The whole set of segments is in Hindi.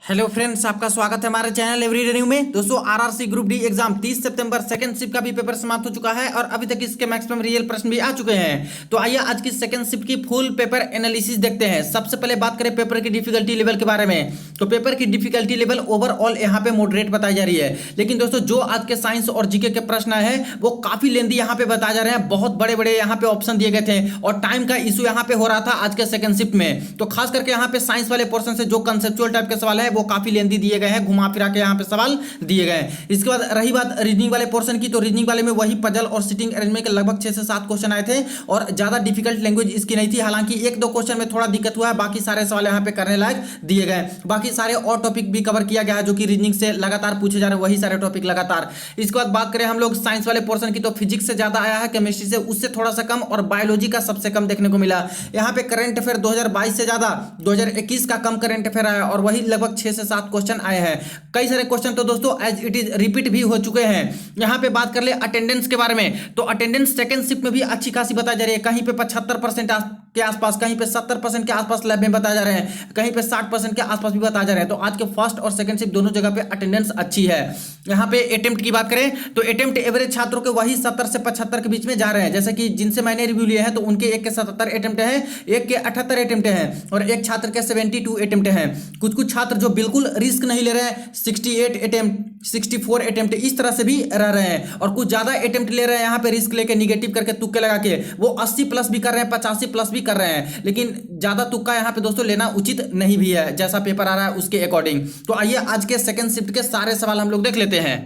हेलो फ्रेंड्स, आपका स्वागत है हमारे चैनल एवरी न्यू में। दोस्तों, आरआरसी ग्रुप डी एग्जाम 30 सितंबर सेकंड शिफ्ट का भी पेपर समाप्त हो चुका है और अभी तक इसके मैक्सिमम रियल प्रश्न भी आ चुके हैं। तो आइए आज की सेकंड शिफ्ट की फुल पेपर एनालिसिस देखते हैं। सबसे पहले बात करें पेपर की डिफिकल्टी लेवल के बारे में। तो पेपर की डिफिकल्टी लेवल ओवरऑल यहाँ पे मॉडरेट बताई जा रही है, लेकिन दोस्तों जो आज के साइंस और जीके के प्रश्न आए हैं वो काफी लेंदी यहाँ पे बताए जा रहे हैं। बहुत बड़े बड़े यहाँ पे ऑप्शन दिए गए थे और टाइम का इशू यहाँ पे हो रहा था आज के सेकंड शिफ्ट में। तो खास करके यहाँ पे साइंस वाले पोर्शन से जो कंसेप्चुअल टाइप के सवाल है वो काफी लेंदी दिए गए हैं, घुमा फिरा के यहाँ पे सवाल दिए गए हैं। इसके बाद रही बात रीजनिंग वाले पोर्शन की, तो रीजनिंग वाले में वही पजल और सिटिंग अरेंजमेंट के लगभग 6 से 7 क्वेश्चन आए थे और ज्यादा डिफिकल्ट लैंग्वेज इसकी नहीं थी। हालांकि एक दो क्वेश्चन में थोड़ा दिक्कत हुआ है, बाकी सारे सवाल यहाँ पे करने लायक दिए गए। बाकी सारे और टॉपिक भी कवर किया गया है जो कि रीजनिंग से लगातार पूछे जा रहे हैं, वही सारे टॉपिक लगातार। इसके बाद बात करें हम लोग साइंस वाले पोर्शन की, तो फिजिक्स से ज्यादा आया है, केमिस्ट्री से उससे थोड़ा सा कम और बायोलॉजी का सबसे कम देखने को मिला। यहाँ पे करंट अफेयर 2022 से ज्यादा 2021 का कम करंट अफेयर आया और वही लगभग 6 से 7 क्वेश्चन आए हैं। कई सारे क्वेश्चन तो दोस्तों एज इट इज रिपीट भी हो चुके हैं। यहां पे बात कर ले अटेंडेंस के बारे में, तो अटेंडेंस सेकंड शिफ्ट में भी अच्छी खासी बताई जा रही है। कहीं पे 75% के आसपास, कहीं पे 70% के आसपास लैब में बताया जा रहे हैं, कहीं पे 60% के आसपास भी बताया जा रहे हैं। तो आज के फर्स्ट और सेकंड शिफ्ट दोनों जगह पे अटेंडेंस अच्छी है। यहाँ पे अटेम्प्ट की बात करें तो अटेम्प्ट एवरेज छात्रों के वही 70 से 75 के बीच में जा रहे हैं। जैसे कि जिनसे मैंने रिव्यू लिए हैं तो उनके एक के 77 अटेम्प्ट है, एक के 78 अटेम्प्ट है और एक छात्र के 72 अटेम्प्ट है। कुछ कुछ छात्र जो बिल्कुल रिस्क नहीं ले रहे हैं, 68 अटेम्प्ट, 64 अटेम्प्ट इस तरह से भी रह रहे हैं और कुछ ज्यादा अटेम्प्ट ले रहे हैं यहाँ पे रिस्क लेके, निगेटिव करके तुक्के लगा के वो 80 प्लस भी कर रहे हैं, 85 प्लस भी कर रहे हैं। लेकिन ज्यादा तुक्का यहाँ पे दोस्तों लेना उचित नहीं भी है, जैसा पेपर आ रहा है उसके अकॉर्डिंग। तो आइए आज के सेकंड शिफ्ट के सारे सवाल हम लोग देख लेते हैं।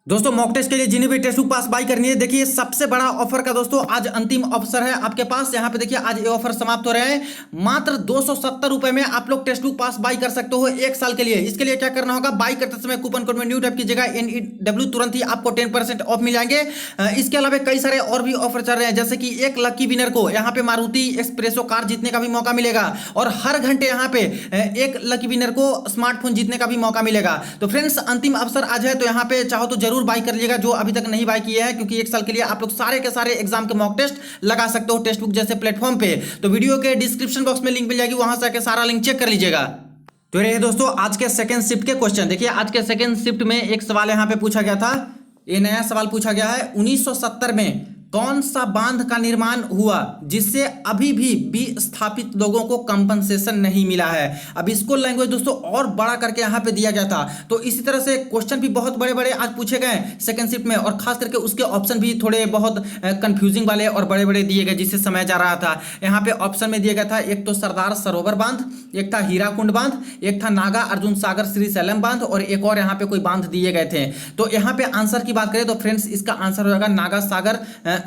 दोस्तों मॉक टेस्ट के लिए जिन्हें भी टेस्ट बुक पास बाई करनी है, देखिए सबसे बड़ा ऑफर का दोस्तों आज अंतिम अवसर है आपके पास। यहाँ पे देखिए आज ये ऑफर समाप्त हो रहे हैं। मात्र 270 रुपए में आप लोग टेस्ट बुक पास बाई कर सकते हो 1 साल के लिए। इसके लिए क्या करना होगा, बाई करते समय कूपन कोड में न्यू टाइप कीजिएगा NEW, तुरंत ही आपको 10% ऑफ मिल जाएंगे। इसके अलावा कई सारे और भी ऑफर चल रहे हैं, जैसे कि एक लकी विनर को यहाँ पे मारुति एक्सप्रेसो कार जीतने का भी मौका मिलेगा और हर घंटे यहाँ पे एक लकी विनर को स्मार्टफोन जीतने का भी मौका मिलेगा। तो फ्रेंड्स अंतिम अवसर आज है, तो यहाँ पे चाहो तो जरूर बाई कर लीजिएगा जो अभी तक नहीं बाई किए हैं, क्योंकि 1 साल के लिए आप लोग सारे के सारे एग्जाम के मॉक टेस्ट लगा सकते हो टेस्ट बुक जैसे प्लेटफॉर्म पे। तो वीडियो के डिस्क्रिप्शन बॉक्स में लिंक मिल जाएगी, वहां से आके सारा लिंक चेक कर लीजिएगा। तो रहे दोस्तों आज के सेकंड शिफ्ट के क्वेश्चन। देखिए आज के सेकंड शिफ्ट में एक सवाल यहां पे पूछा गया था, ये नया सवाल पूछा गया है। 1970 में कौन सा बांध का निर्माण हुआ जिससे अभी भी विस्थापित लोगों को कंपनसेशन नहीं मिला है। अब इसको लैंग्वेज दोस्तों और बड़ा करके यहाँ पे दिया गया था। तो इसी तरह से क्वेश्चन भी बहुत बड़े बड़े आज पूछे गए सेकंड शिफ्ट में और खास करके उसके ऑप्शन भी थोड़े बहुत कंफ्यूजिंग वाले और बड़े बड़े दिए गए, जिससे समय जा रहा था। यहाँ पे ऑप्शन में दिया गया था, एक तो सरदार सरोवर बांध, एक था हीराकुंड बांध, एक था नागा अर्जुन सागर श्री सैलम बांध और एक और यहाँ पे कोई बांध दिए गए थे। तो यहाँ पे आंसर की बात करें तो फ्रेंड्स इसका आंसर हो जाएगा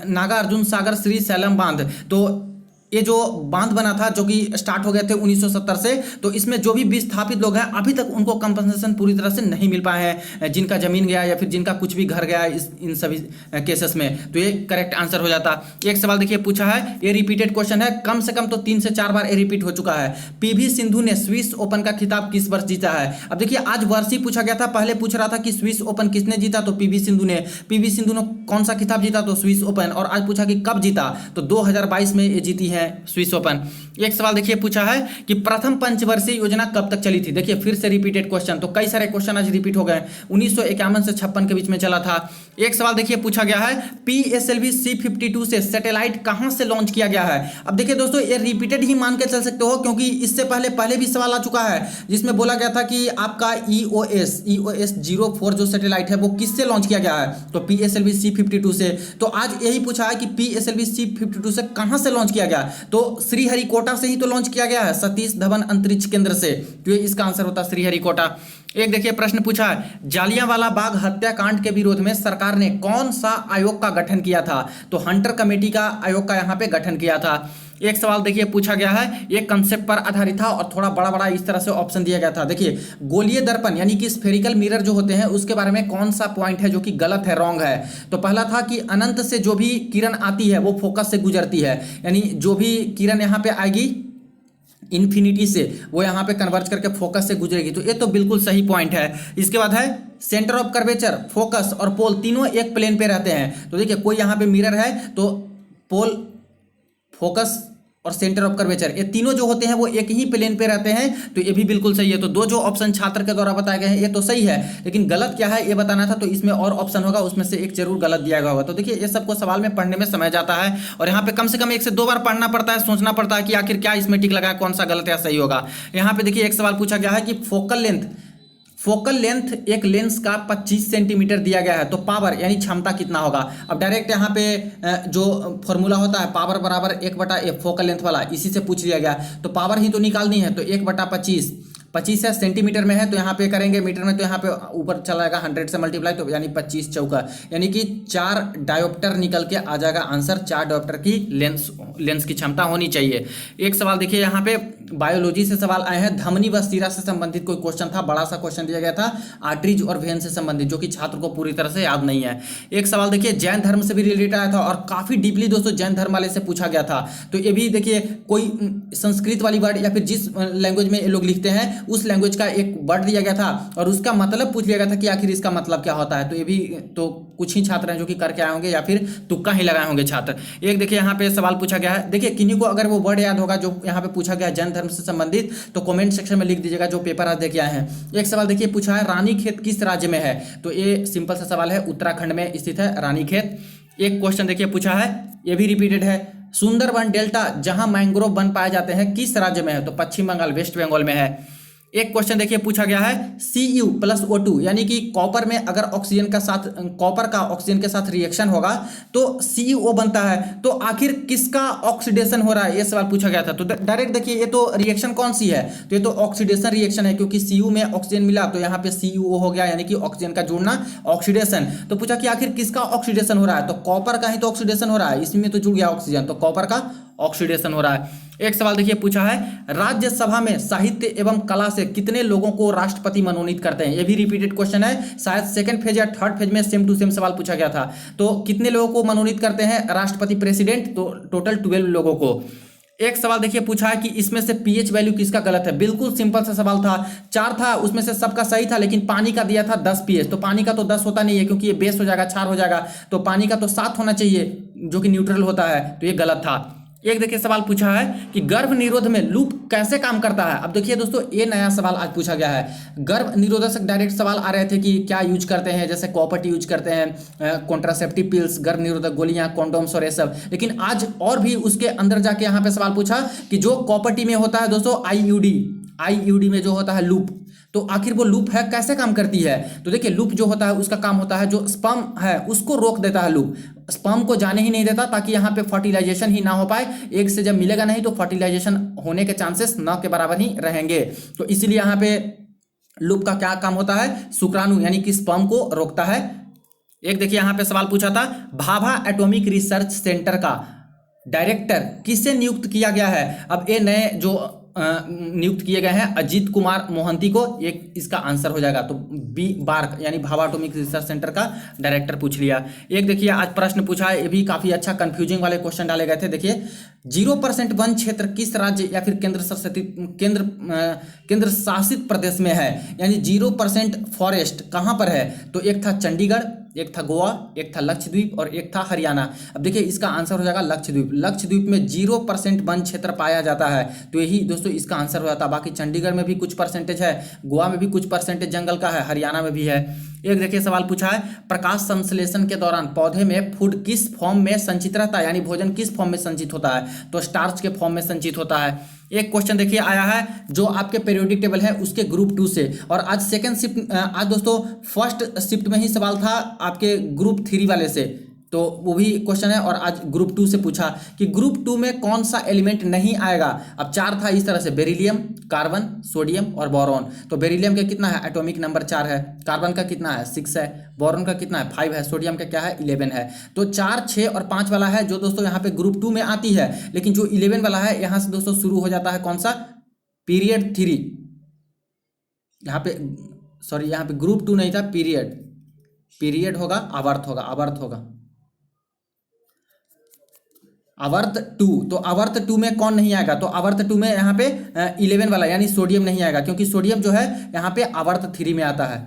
नागा अर्जुन सागर श्री सैलम बांध। तो ये जो बांध बना था जो कि स्टार्ट हो गए थे 1970 से, तो इसमें जो भी विस्थापित लोग हैं अभी तक उनको कंपनसेशन पूरी तरह से नहीं मिल पाए हैं, जिनका जमीन गया या फिर जिनका कुछ भी घर गया इन सभी केसेस में। तो ये करेक्ट आंसर हो जाता। एक सवाल देखिए पूछा है, ये रिपीटेड क्वेश्चन है, कम से कम तो 3 से 4 बार ये रिपीट हो चुका है। PV सिंधु ने स्विस ओपन का खिताब किस वर्ष जीता है। अब देखिए आज वर्ष ही पूछा गया था, पहले पूछ रहा था कि स्विस ओपन किसने जीता, तो PV सिंधु ने। PV सिंधु ने कौन सा खिताब जीता, तो स्विस ओपन। और आज पूछा कि कब जीता, तो 2022 में ये जीती है स्विस ओपन। एक सवाल देखिए पूछा है कि प्रथम पंचवर्षीय योजना कब तक चली थी। देखिए फिर से रिपीटेड क्वेश्चन, तो कई सारे क्वेश्चन आज रिपीट हो गए। 1951 से 56 के बीच में चला था। एक सवाल देखिए पूछा गया है, PSLV C-52 से सैटेलाइट कहां से लॉन्च किया गया है। अब देखिए दोस्तों ये रिपीटेड ही मान के चल सकते हो, क्योंकि इससे पहले भी सवाल आ चुका है जिसमें बोला गया था कि आपका EOS 04 जो सैटेलाइट है वो किससे लॉन्च किया गया है, तो PSLV C-52 से। तो आज यही पूछा है कि PSLV C-52 से कहां से लॉन्च किया गया, तो श्रीहरिकोटा से ही तो लॉन्च किया गया है, सतीश धवन अंतरिक्ष केंद्र से। तो ये इसका आंसर होता है श्रीहरिकोटा। एक देखिए प्रश्न पूछा है, जालियांवाला बाग हत्याकांड के विरोध में सरकार ने कौन सा आयोग का गठन किया था, तो हंटर कमेटी का आयोग का यहाँ पे गठन किया था। एक सवाल देखिए पूछा गया है, ये कंसेप्ट पर आधारित था और थोड़ा बड़ा बड़ा इस तरह से ऑप्शन दिया गया था। देखिए गोलीय दर्पण यानी कि स्फेरिकल मिरर जो होते हैं उसके बारे में कौन सा पॉइंट है जो कि गलत है, रॉन्ग है। तो पहला था कि अनंत से जो भी किरण आती है वो फोकस से गुजरती है, यानी जो भी किरण यहाँ पे आएगी इन्फिनिटी से वो यहाँ पे कन्वर्ज करके फोकस से गुजरेगी। तो ये तो बिल्कुल सही पॉइंट है। इसके बाद है सेंटर ऑफ कर्वेचर, फोकस और पोल तीनों एक प्लेन पे रहते हैं। तो देखिए कोई यहाँ पे मिरर है तो पोल फोकस और सेंटर ऑफ कर्वेचर, ये तीनों जो होते हैं वो एक ही प्लेन पे रहते हैं, तो ये भी बिल्कुल सही है। तो दो जो ऑप्शन छात्र के द्वारा बताए गए हैं ये तो सही है, लेकिन गलत क्या है ये बताना था, तो इसमें और ऑप्शन होगा, उसमें से एक जरूर गलत दिया गया होगा। तो देखिए ये सबको सवाल में पढ़ने में समय जाता है, और यहाँ पे कम से कम 1 से 2 बार पढ़ना पड़ता है, सोचना पड़ता है कि आखिर क्या इसमें टिक लगा है, कौन सा गलत या सही होगा। यहाँ पे देखिए एक सवाल पूछा गया है कि फोकल लेंथ एक लेंस का 25 सेंटीमीटर दिया गया है, तो पावर यानी क्षमता कितना होगा। अब डायरेक्ट यहाँ पे जो फॉर्मूला होता है पावर बराबर 1/f फोकल लेंथ वाला, इसी से पूछ लिया गया, तो पावर ही तो निकालनी है, तो 1/25, 25 है सेंटीमीटर में है, तो यहाँ पे करेंगे मीटर में, तो यहाँ पे ऊपर चला जाएगा 100 से मल्टीप्लाई, तो यानी 25 चौका, यानी कि 4 डायोप्टर निकल के आ जाएगा आंसर। 4 डायोप्टर की लेंस की क्षमता होनी चाहिए। एक सवाल देखिए यहाँ पे बायोलॉजी से सवाल आए हैं, धमनी व सिरा से संबंधित कोई क्वेश्चन था, बड़ा सा क्वेश्चन दिया गया था आर्टरीज और वेन से संबंधित, जो कि छात्र को पूरी तरह से याद नहीं है। एक सवाल देखिए जैन धर्म से भी रिलेटेड आया था, और काफी डीपली दोस्तों जैन धर्म वाले से पूछा गया था। तो ये भी देखिए कोई संस्कृत वाली वर्ड या फिर जिस लैंग्वेज में ये लोग लिखते हैं उस लैंग्वेज का एक वर्ड दिया गया था, और उसका मतलब पूछ लिया गया था कि आखिर इसका मतलब क्या होता है। तो ये भी तो कुछ ही छात्र हैं जो कि करके आए होंगे, या फिर तुक्का ही लगाए होंगे छात्र। एक देखिए यहाँ पे सवाल पूछा गया है, देखिए किन्हीं को अगर वो वर्ड याद होगा जो यहाँ पे पूछा गया जैन धर्म से संबंधित, तो कमेंट सेक्शन में लिख दीजिएगा जो पेपर आज देखे आए हैं। एक सवाल देखिए पूछा है रानीखेत किस राज्य में है, तो ये सिंपल सा सवाल है, उत्तराखंड में स्थित है रानीखेत। एक क्वेश्चन देखिए पूछा है, ये भी रिपीटेड है, सुंदरबन डेल्टा जहां मैंग्रोव वन पाए जाते हैं किस राज्य में है, तो पश्चिम बंगाल वेस्ट बंगाल में है। एक क्वेश्चन देखिए पूछा गया है Cu+O2 यानी कि कॉपर में अगर ऑक्सीजन का साथ कॉपर का ऑक्सीजन के साथ रिएक्शन होगा तो CO बनता है, तो आखिर किसका ऑक्सीडेशन हो रहा है, ये सवाल पूछा गया था। तो डायरेक्ट देखिए ये तो रिएक्शन कौन सी है, तो ये तो ऑक्सीडेशन रिएक्शन है, क्योंकि Cu में ऑक्सीजन मिला तो यहाँ पे CuO हो गया, यानी कि ऑक्सीजन का जुड़ना ऑक्सीडेशन। तो पूछा कि आखिर किसका ऑक्सीडेशन हो रहा है, तो कॉपर का ही तो ऑक्सीडेशन हो रहा है, इसमें तो जुड़ गया ऑक्सीजन, तो कॉपर का ऑक्सीडेशन हो रहा है। एक सवाल देखिए पूछा है राज्यसभा में साहित्य एवं कला से कितने लोगों को राष्ट्रपति मनोनीत करते हैं, ये भी रिपीटेड क्वेश्चन है, शायद सेकंड फेज या थर्ड फेज में सेम टू सेम सवाल पूछा गया था। तो कितने लोगों को मनोनीत करते हैं राष्ट्रपति प्रेसिडेंट, तो टोटल 12 लोगों को। एक सवाल देखिए पूछा है कि इसमें से पीएच वैल्यू किसका गलत है, बिल्कुल सिंपल सा सवाल था, 4 था उसमें से सबका सही था, लेकिन पानी का दिया था 10 पीएच, तो पानी का तो 10 होता नहीं है क्योंकि ये बेस हो जाएगा, क्षार हो जाएगा, तो पानी का तो 7 होना चाहिए जो कि न्यूट्रल होता है, तो ये गलत था। एक देखिए सवाल पूछा है कि गर्भ निरोध में लूप कैसे काम करता है। अब देखिए दोस्तों ये नया सवाल आज पूछा गया है, गर्भ निरोधक डायरेक्ट सवाल आ रहे थे कि क्या यूज करते हैं, जैसे कॉपर यूज करते हैं, कॉन्ट्रासेप्टिव पिल्स, गर्भ निरोधक गोलियां, कॉन्डोम्स और ये सब। लेकिन आज और भी उसके अंदर जाके यहाँ पे सवाल पूछा कि जो कॉपर में होता है दोस्तों आईयूडी में जो होता है लूप, तो आखिर वो लूप है कैसे काम करती है। तो देखिए लूप जो होता है उसका काम होता है जो स्पर्म है उसको रोक देता है, लूप स्पर्म को जाने ही नहीं देता, ताकि यहाँ पे फर्टिलाइजेशन ही ना हो पाए, एक से जब मिलेगा नहीं तो फर्टिलाइजेशन होने के चांसेस न के बराबर ही रहेंगे। तो इसीलिए यहाँ पे लूप का क्या काम होता है, शुक्राणु यानी कि स्पर्म को रोकता है। एक देखिए यहाँ पे सवाल पूछा था भाभा एटॉमिक रिसर्च सेंटर का डायरेक्टर किसे नियुक्त किया गया है। अब ये नए जो नियुक्त किए गए हैं अजीत कुमार मोहंती को, एक इसका आंसर हो जाएगा, तो बी बार्क यानी भाभा एटॉमिक रिसर्च सेंटर का डायरेक्टर पूछ लिया। एक देखिए आज प्रश्न पूछा है, ये भी काफी अच्छा कंफ्यूजिंग वाले क्वेश्चन डाले गए थे। देखिए 0% वन क्षेत्र किस राज्य या फिर केंद्र शासित प्रदेश में है, यानी 0% फॉरेस्ट कहां पर है, तो एक था चंडीगढ़, एक था गोवा, एक था लक्षद्वीप और एक था हरियाणा। अब देखिए इसका आंसर हो जाएगा लक्षद्वीप। लक्षद्वीप में 0% वन क्षेत्र पाया जाता है, तो यही दोस्तों इसका आंसर हो जाता है। बाकी चंडीगढ़ में भी कुछ परसेंटेज है, गोवा में भी कुछ परसेंटेज जंगल का है, हरियाणा में भी है। एक देखिए सवाल पूछा है प्रकाश संश्लेषण के दौरान पौधे में फूड किस फॉर्म में संचित रहता है, यानी भोजन किस फॉर्म में संचित होता है, तो स्टार्च के फॉर्म में संचित होता है। एक क्वेश्चन देखिए आया है जो आपके पीरियोडिक टेबल है उसके ग्रुप 2 से, और आज सेकंड शिफ्ट, आज दोस्तों फर्स्ट शिफ्ट में ही सवाल था आपके ग्रुप 3 वाले से, तो वो भी क्वेश्चन है, और आज ग्रुप 2 से पूछा कि ग्रुप 2 में कौन सा एलिमेंट नहीं आएगा। अब 4 था इस तरह से, बेरिलियम, कार्बन, सोडियम और बोरॉन। तो बेरिलियम का कितना है, एटॉमिक नंबर 4 है, कार्बन का कितना है 6 है, बोरॉन का कितना है 5 है, सोडियम का क्या है 11 है। तो 4, 6 और 5 वाला है जो दोस्तों यहाँ पे ग्रुप 2 में आती है, लेकिन जो 11 वाला है यहाँ से दोस्तों शुरू हो जाता है कौन सा, पीरियड 3। यहाँ पे सॉरी यहाँ पे ग्रुप 2 नहीं था, पीरियड होगा, आवर्त होगा आवर्त 2। तो आवर्त 2 में कौन नहीं आएगा, तो आवर्त 2 में यहाँ पे 11 वाला यानी सोडियम नहीं आएगा, क्योंकि सोडियम जो है यहाँ पे आवर्त 3 में आता है,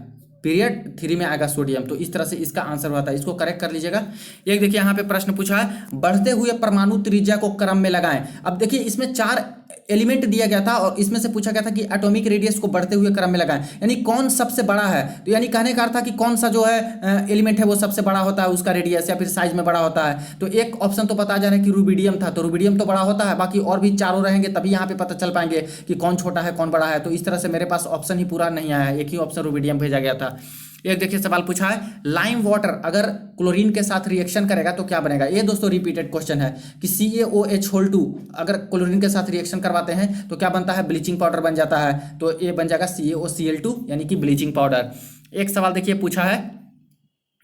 पीरियड 3 में आएगा सोडियम। तो इस तरह से इसका आंसर हुआ था, इसको करेक्ट कर लीजिएगा। एक देखिए यहाँ पे प्रश्न पूछा है, बढ़ते हुए परमाणु त्रिज्या को क्रम में लगाएं। अब देखिए इसमें 4 एलिमेंट दिया गया था और इसमें से पूछा गया था कि एटॉमिक रेडियस को बढ़ते हुए क्रम में लगाएं, यानी कौन सबसे बड़ा है। तो यानी कहने का अर्थ था कि कौन सा जो है एलिमेंट है वो सबसे बड़ा होता है, उसका रेडियस या फिर साइज में बड़ा होता है। तो एक ऑप्शन तो पता जा रहा है कि रूबिडियम था, तो रूबिडियम तो बड़ा होता है, बाकी और भी चारों रहेंगे तभी यहाँ पे पता चल पाएंगे कि कौन छोटा है कौन बड़ा है। तो इस तरह से मेरे पास ऑप्शन ही पूरा नहीं आया है, एक ही ऑप्शन रूबिडियम भेजा गया था। एक देखिए सवाल पूछा है, लाइम वाटर अगर क्लोरीन के साथ रिएक्शन करेगा तो क्या बनेगा। ये दोस्तों रिपीटेड क्वेश्चन है कि CaOH2 अगर क्लोरीन के साथ रिएक्शन करवाते हैं तो क्या बनता है, ब्लीचिंग पाउडर बन जाता है। तो ये बन जाएगा CaOCl2 यानी कि ब्लीचिंग पाउडर। एक सवाल देखिए पूछा है,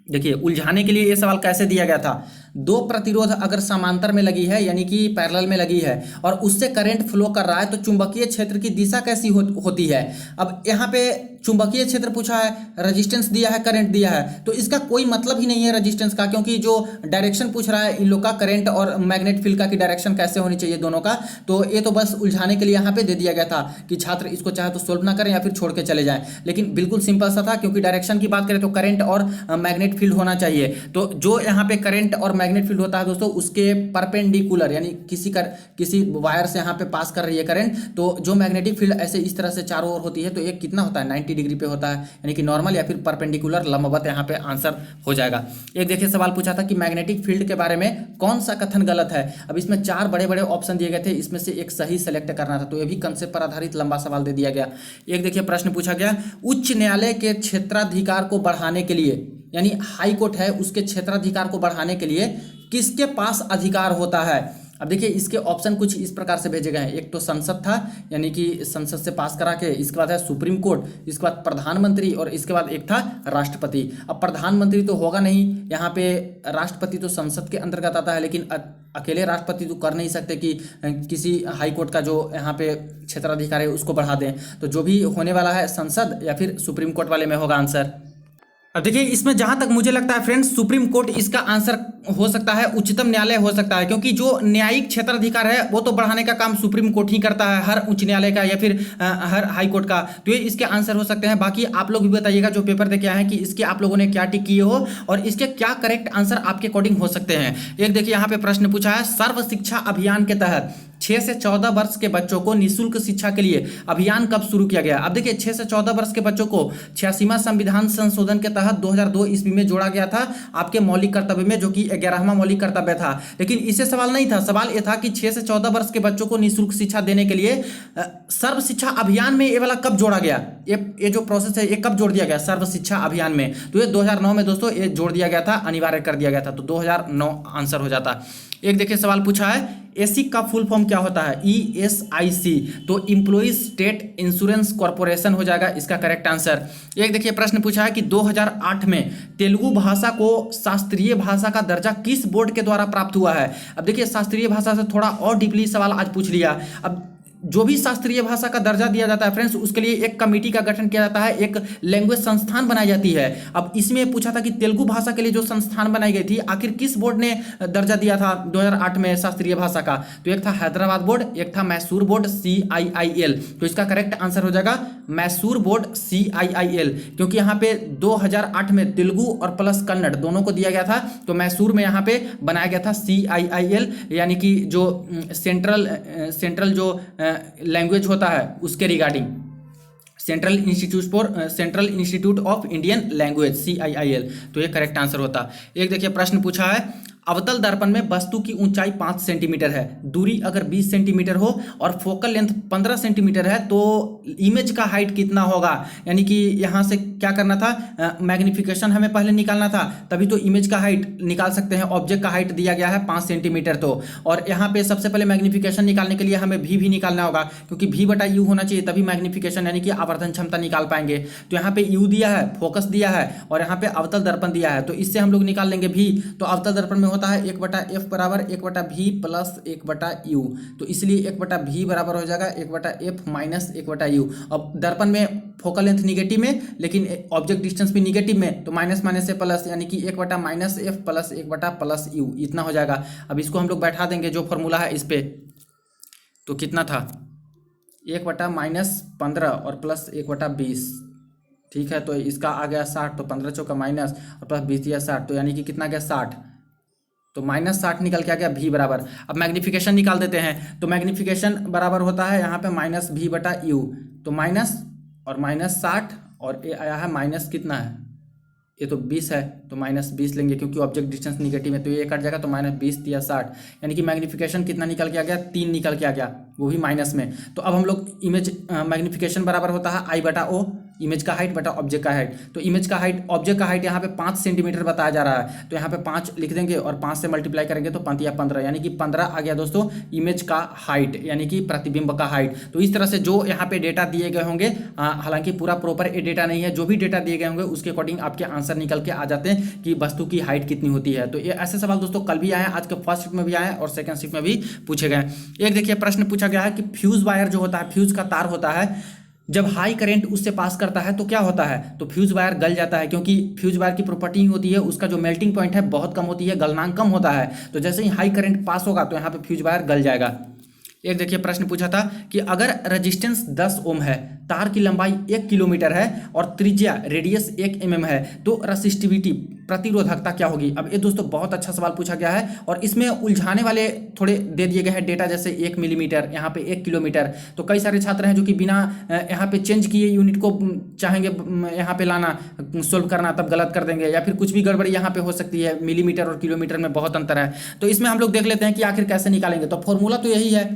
देखिए उलझाने के लिए ये सवाल कैसे दिया गया था, 2 प्रतिरोध अगर समांतर में लगी है यानी कि पैरेलल में लगी है और उससे करंट फ्लो कर रहा है तो चुंबकीय क्षेत्र की दिशा कैसी होती है। अब यहाँ पे चुंबकीय क्षेत्र पूछा है, रेजिस्टेंस दिया है, करंट दिया है, तो इसका कोई मतलब ही नहीं है रेजिस्टेंस का, क्योंकि जो डायरेक्शन पूछ रहा है इन लोग का करंट और मैग्नेट फील्ड का की डायरेक्शन कैसे होनी चाहिए दोनों का। तो ये तो बस उलझाने के लिए यहाँ पे दे दिया गया था कि छात्र इसको चाहे तो सोल्व ना करें या फिर छोड़ के चले जाएं, लेकिन बिल्कुल सिंपल सा था, क्योंकि डायरेक्शन की बात करें तो करंट और मैग्नेट फील्ड होना चाहिए। तो जो यहाँ पे करंट और मैग्नेट फील्ड होता है दोस्तों उसके परपेंडिकुलर यानी किसी वायर से यहाँ पे पास कर रही है करंट, तो जो मैग्नेटिक फील्ड ऐसे इस तरह से चारों ओर होती है तो एक कितना होता है 90 डिग्री पे होता है, यानी कि नॉर्मल या फिर परपेंडिकुलर लंबवत यहाँ पे आंसर हो जाएगा। एक देखिए सवाल पूछा था कि मैग्नेटिक फील्ड के बारे में कौन सा कथन गलत है। अब इसमें 4 बड़े बड़े ऑप्शन दिए गए थे, इसमें से एक सही सेलेक्ट करना था, तो ये भी कंसेप्ट पर आधारित लंबा सवाल दे दिया गया। एक देखिए प्रश्न पूछा गया, उच्च न्यायालय के क्षेत्राधिकार को बढ़ाने के लिए यानी हाई कोर्ट है उसके क्षेत्राधिकार को बढ़ाने के लिए किसके पास अधिकार होता है। अब देखिए इसके ऑप्शन कुछ इस प्रकार से भेजे गए हैं, एक तो संसद था यानी कि संसद से पास करा के, इसके बाद है सुप्रीम कोर्ट, इसके बाद प्रधानमंत्री और इसके बाद एक था राष्ट्रपति। अब प्रधानमंत्री तो होगा नहीं यहाँ पे, राष्ट्रपति तो संसद के अंतर्गत आता है, लेकिन अकेले राष्ट्रपति तो कर नहीं सकते कि किसी हाई कोर्ट का जो यहाँ पे क्षेत्राधिकार है उसको बढ़ा दें। तो जो भी होने वाला है संसद या फिर सुप्रीम कोर्ट वाले में होगा आंसर। अब देखिए इसमें जहां तक मुझे लगता है फ्रेंड्स सुप्रीम कोर्ट इसका आंसर हो सकता है, उच्चतम न्यायालय हो सकता है, क्योंकि जो न्यायिक क्षेत्राधिकार है वो तो बढ़ाने का काम सुप्रीम कोर्ट ही करता है, हर उच्च न्यायालय का या फिर हर हाई कोर्ट का। तो ये इसके आंसर हो सकते हैं। बाकी आप लोग भी बताइएगा जो पेपर देके आए हैं कि इसके आप लोगों ने क्या टिक किए हो और इसके क्या करेक्ट आंसर आपके अकॉर्डिंग हो सकते हैं। एक देखिए यहाँ पे प्रश्न पूछा है, सर्व शिक्षा अभियान के तहत 6 से 14 वर्ष के बच्चों को निःशुल्क शिक्षा के लिए अभियान कब शुरू किया गया। अब देखिए 6 से 14 वर्ष के बच्चों को 86वां संविधान संशोधन के तहत 2002 ईस्वी में जोड़ा गया था आपके मौलिक कर्तव्य में, जो कि 11वां मौलिक कर्तव्य था। लेकिन इससे सवाल नहीं था, सवाल यह था कि 6 से 14 वर्ष के बच्चों को निःशुल्क शिक्षा देने के लिए सर्व शिक्षा अभियान में ये वाला कब जोड़ा गया, ये जो प्रोसेस है ये कब जोड़ दिया गया सर्व शिक्षा अभियान में। तो ये 2009 में दोस्तों ये जोड़ दिया गया था, अनिवार्य कर दिया गया था, तो 2009 आंसर हो जाता। एक देखिए सवाल पूछा है, एसिक का फुल फॉर्म क्या होता है। ESIC तो इम्प्लॉइज स्टेट इंश्योरेंस कॉर्पोरेशन हो जाएगा इसका करेक्ट आंसर। एक देखिए प्रश्न पूछा है कि 2008 में तेलुगु भाषा को शास्त्रीय भाषा का दर्जा किस बोर्ड के द्वारा प्राप्त हुआ है। अब देखिए शास्त्रीय भाषा से थोड़ा और डीपली सवाल आज पूछ लिया। अब जो भी शास्त्रीय भाषा का दर्जा दिया जाता है फ्रेंड्स उसके लिए एक कमेटी का गठन किया जाता है, एक लैंग्वेज संस्थान बनाई जाती है। अब इसमें पूछा था कि तेलुगु भाषा के लिए जो संस्थान बनाई गई थी आखिर किस बोर्ड ने दर्जा दिया था 2008 में शास्त्रीय भाषा का। तो एक था हैदराबाद बोर्ड, एक था मैसूर बोर्ड CIIL। तो इसका करेक्ट आंसर हो जाएगा मैसूर बोर्ड CIIL, क्योंकि यहाँ पे 2008 में तेलुगु और प्लस कन्नड़ दोनों को दिया गया था, तो मैसूर में यहाँ पे बनाया गया था CIIL, यानी कि जो सेंट्रल जो लैंग्वेज होता है उसके regarding central institute of Indian language CIIL। तो ये करेक्ट आंसर होता। एक देखिए प्रश्न पूछा है, अवतल दर्पण में वस्तु की ऊंचाई 5 सेंटीमीटर है, दूरी अगर 20 सेंटीमीटर हो और फोकल लेंथ 15 सेंटीमीटर है तो इमेज का हाइट कितना होगा। यानी कि यहाँ से क्या करना था, मैग्निफिकेशन हमें पहले निकालना था, तभी तो इमेज का हाइट निकाल सकते हैं। ऑब्जेक्ट का हाइट दिया गया है 5 सेंटीमीटर, तो और यहाँ पे सबसे पहले मैग्निफिकेशन निकालने के लिए हमें भी निकालना होगा, क्योंकि V/U होना चाहिए, तभी मैग्निफिकेशन यानी कि आवर्धन क्षमता निकाल पाएंगे। तो यहाँ पे U दिया है, फोकस दिया है और यहाँ पे अवतल दर्पण दिया है, तो इससे हम लोग निकाल लेंगे V। तो अवतल दर्पण में होता है 1/F बराबर 1/V प्लस 1/U, तो इसलिए 1/V बराबर हो जाएगा 1/F माइनस 1/U। अब दर्पण में फोकल लेंथ निगेटिव में लेकिन ऑब्जेक्ट डिस्टेंस भी निगेटिव में, तो माइनस माइनस से प्लस, यानी कि 1/-F प्लस 1/+U इतना हो जाएगा। अब इसको हम लोग बैठा देंगे जो फॉर्मूला है इस पे, तो कितना था 1/-15 और प्लस 1/20, ठीक है। तो इसका आ गया 60, तो 15 चौका माइनस और प्लस 20 दिया 60, तो यानी कि कितना गया 60, तो -60 निकल के आ गया v बराबर। अब मैग्नीफिकेशन निकाल देते हैं, तो मैग्नीफिकेशन बराबर होता है यहाँ पे -v/u, तो माइनस और -60 और ये आया है माइनस कितना है, ये तो 20 है, तो -20 लेंगे क्योंकि ऑब्जेक्ट डिस्टेंस निगेटिव है, तो ये कट जाएगा, तो -20 दिया 60, यानी कि मैग्नीफिकेशन कितना निकल के आ गया 3 निकल के आ गया, वो भी माइनस में। तो अब हम लोग इमेज मैग्नीफिकेशन बराबर होता है I/O, इमेज का हाइट बटा ऑब्जेक्ट का हाइट। तो इमेज का हाइट, ऑब्जेक्ट का हाइट यहाँ पे 5 सेंटीमीटर बताया जा रहा है, तो यहाँ पे 5 लिख देंगे और 5 से मल्टीप्लाई करेंगे तो 5 या 15, यानी कि 15 आ गया दोस्तों इमेज का हाइट, यानी कि प्रतिबिंब का हाइट। तो इस तरह से जो यहाँ पे डेटा दिए गए होंगे, हालांकि पूरा प्रॉपर ये डेटा नहीं है, जो भी डेटा दिए गए होंगे उसके अकॉर्डिंग आपके आंसर निकल के आ जाते हैं कि वस्तु की हाइट कितनी होती है। तो ये ऐसे सवाल दोस्तों कल भी आए हैं, आज के फर्स्ट शिफ्ट में भी आए और सेकंड शिफ्ट में भी पूछे गए। एक देखिए प्रश्न पूछा गया है कि फ्यूज वायर जो होता है, फ्यूज का तार होता है, जब हाई करंट उससे पास करता है तो क्या होता है, तो फ्यूज वायर गल जाता है, क्योंकि फ्यूज वायर की प्रॉपर्टी होती है उसका जो मेल्टिंग पॉइंट है बहुत कम होती है, गलनांक कम होता है। तो जैसे ही हाई करंट पास होगा तो यहाँ पे फ्यूज वायर गल जाएगा। एक देखिए प्रश्न पूछा था कि अगर रेजिस्टेंस 10 ओम है, तार की लंबाई 1 किलोमीटर है और त्रिज्या रेडियस 1 mm है, तो रेसिस्टिविटी प्रतिरोधकता क्या होगी। अब ये दोस्तों बहुत अच्छा सवाल पूछा गया है और इसमें उलझाने वाले थोड़े दे दिए गए हैं डेटा, जैसे 1 मिलीमीटर, यहाँ पे 1 किलोमीटर। तो कई सारे छात्र हैं जो कि बिना यहाँ पे चेंज किए यूनिट को चाहेंगे यहाँ पे लाना, सोल्व करना, तब गलत कर देंगे, या फिर कुछ भी गड़बड़ी यहाँ पे हो सकती है। मिलीमीटर और किलोमीटर में बहुत अंतर है। तो इसमें हम लोग देख लेते हैं कि आखिर कैसे निकालेंगे। तो फॉर्मूला तो यही है,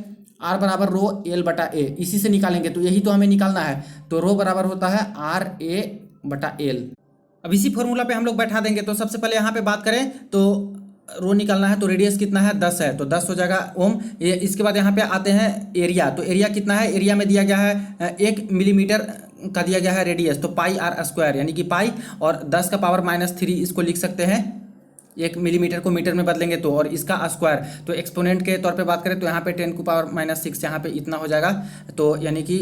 R बराबर रो L बटा ए, इसी से निकालेंगे, तो यही तो हमें निकालना है। तो रो बराबर होता है RA बटा L। अब इसी फॉर्मूला पे हम लोग बैठा देंगे। तो सबसे पहले यहाँ पे बात करें तो रो निकालना है, तो रेडियस कितना है 10 है, तो 10 हो जाएगा ओम। ये इसके बाद यहाँ पे आते हैं एरिया, तो एरिया कितना है, एरिया में दिया गया है 1 मिलीमीटर का दिया गया है रेडियस, तो πr², यानी कि पाई और 10 का पावर -3 इसको लिख सकते हैं, 1 मिलीमीटर को मीटर में बदलेंगे तो, और इसका स्क्वायर, तो एक्सपोनेंट के तौर पे बात करें तो यहाँ पे 10 को पावर -6 यहाँ पे इतना हो जाएगा, तो यानी कि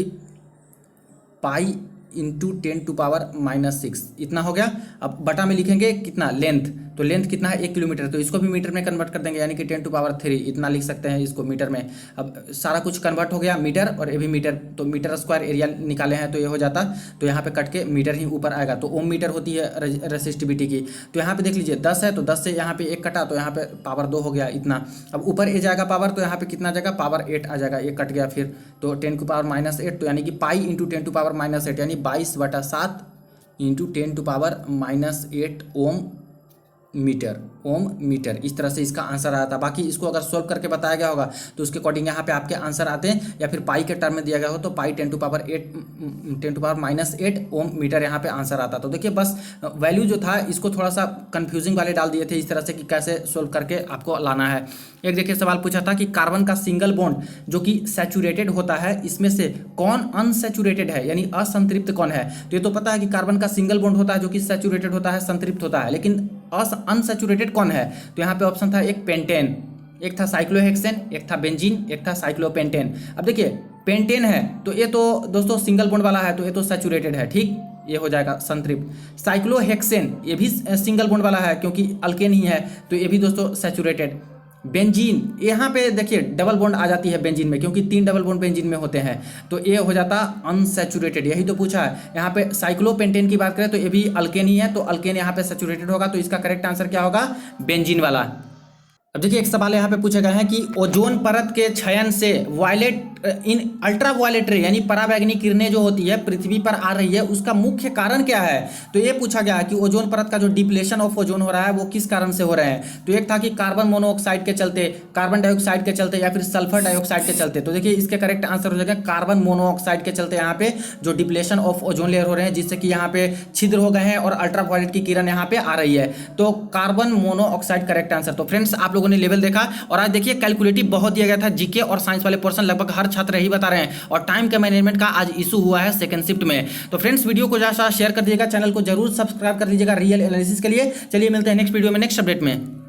पाई इंटू 10 टू पावर -6 इतना हो गया। अब बटा में लिखेंगे कितना, लेंथ, तो लेंथ कितना है 1 किलोमीटर, तो इसको भी मीटर में कन्वर्ट कर देंगे, यानी कि 10 टू पावर 3 इतना लिख सकते हैं इसको मीटर में। अब सारा कुछ कन्वर्ट हो गया मीटर और ये भी मीटर, तो मीटर स्क्वायर एरिया निकाले हैं तो ये हो जाता, तो यहाँ पे कट के मीटर ही ऊपर आएगा। तो ओम मीटर होती है रेसिस्टिविटी की। तो यहाँ पे देख लीजिए 10 है, तो 10 से यहाँ पे 1 कटा, तो यहाँ पे पावर 2 हो गया इतना। अब ऊपर ए जाएगा पावर, तो यहाँ पे कितना जाएगा, पावर 8 आ जाएगा, 1 कट गया फिर, तो 10 को पावर -8, तो यानी कि पाई इंटू 10 टू पावर -8, यानी 22/7 into 10 to power -8 ohm metre. इस तरह से इसका आंसर आया था। बाकी इसको अगर सोल्व करके बताया गया होगा तो उसके अकॉर्डिंग यहाँ पे आपके आंसर आते हैं, या फिर पाई के टर्म में दिया गया हो तो पाई 10 टू पावर -8 ओम मीटर यहाँ पे आंसर आता। तो देखिए बस वैल्यू जो था इसको थोड़ा सा कंफ्यूजिंग वाले डाल दिए थे इस तरह से कि कैसे सोल्व करके आपको लाना है। एक देखिए सवाल पूछा था कि कार्बन का सिंगल बॉन्ड जो कि सैचुरेटेड होता है, इसमें से कौन अनसैचुरेटेड है, यानी असंतृप्त कौन है। तो ये तो पता है कि कार्बन का सिंगल बॉन्ड होता है जो कि सैचुरेटेड होता है, संतृप्त होता है, लेकिन अनसैचुरेटेड कौन है। तो यहाँ पे ऑप्शन था एक पेंटेन, एक था साइक्लोहेक्सेन, एक था बेंजीन, एक था साइक्लोपेंटेन। अब देखिए पेंटेन है तो ये तो दोस्तों सिंगल बॉन्ड वाला है, तो ये तो सैचुरेटेड है, ठीक, ये हो जाएगा संतृप्त। साइक्लोहेक्सेन ये भी सिंगल बॉन्ड वाला है क्योंकि अल्केन ही है, तो ये भी दोस्तों सैचुरेटेड। बेंजीन यहाँ पे देखिए डबल बॉन्ड आ जाती है बेंजीन में, क्योंकि 3 डबल बॉन्ड बेंजीन में होते हैं, तो ये हो जाता अनसैचुरेटेड। यही तो पूछा है। यहाँ पे साइक्लोपेंटेन की बात करें तो ये भी अल्केन ही है, तो अल्केन यहाँ पे सैचुरेटेड होगा, तो इसका करेक्ट आंसर क्या होगा, बेंजीन वाला। अब देखिए एक सवाल यहाँ पे पूछे गए हैं कि ओजोन परत के क्षयन से वायलेट इन अल्ट्रा वायलेट रे यानी पराबैंगनी किरणें जो होती है पृथ्वी पर आ रही है, उसका मुख्य कारण क्या है। तो ये पूछा गया है कि ओजोन परत का जो डिप्लेशन ऑफ ओजोन हो रहा है वो किस कारण से हो रहे हैं। तो एक था कि कार्बन मोनोऑक्साइड के चलते, कार्बन डाइऑक्साइड के चलते, या फिर सल्फर डाइऑक्साइड के चलते। तो देखिए इसके करेक्ट आंसर हो जाएगा कार्बन मोनोऑक्साइड के चलते यहाँ पे जो डिप्लेशन ऑफ ओजोन लेयर हो रहे हैं, जिससे कि यहाँ पे छिद्र हो गए हैं और अल्ट्रा वायलेट की किरण यहाँ पे आ रही है। तो कार्बन मोनोऑक्साइड करेक्ट आंसर। तो फ्रेंड्स आप लोगों ने लेवल देखा, और आज देखिए कैलकुलेटिव बहुत दिया गया था, जीके और साइंस वाले पोर्शन लगभग हर छात्र यही बता रहे हैं, और टाइम के मैनेजमेंट का आज इशू हुआ है सेकंड शिफ्ट में। तो फ्रेंड्स वीडियो को ज्यादा शेयर कर दीजिएगा, चैनल को जरूर सब्सक्राइब कर लीजिएगा रियल एनालिसिस के लिए। चलिए मिलते हैं नेक्स्ट वीडियो में नेक्स्ट अपडेट में।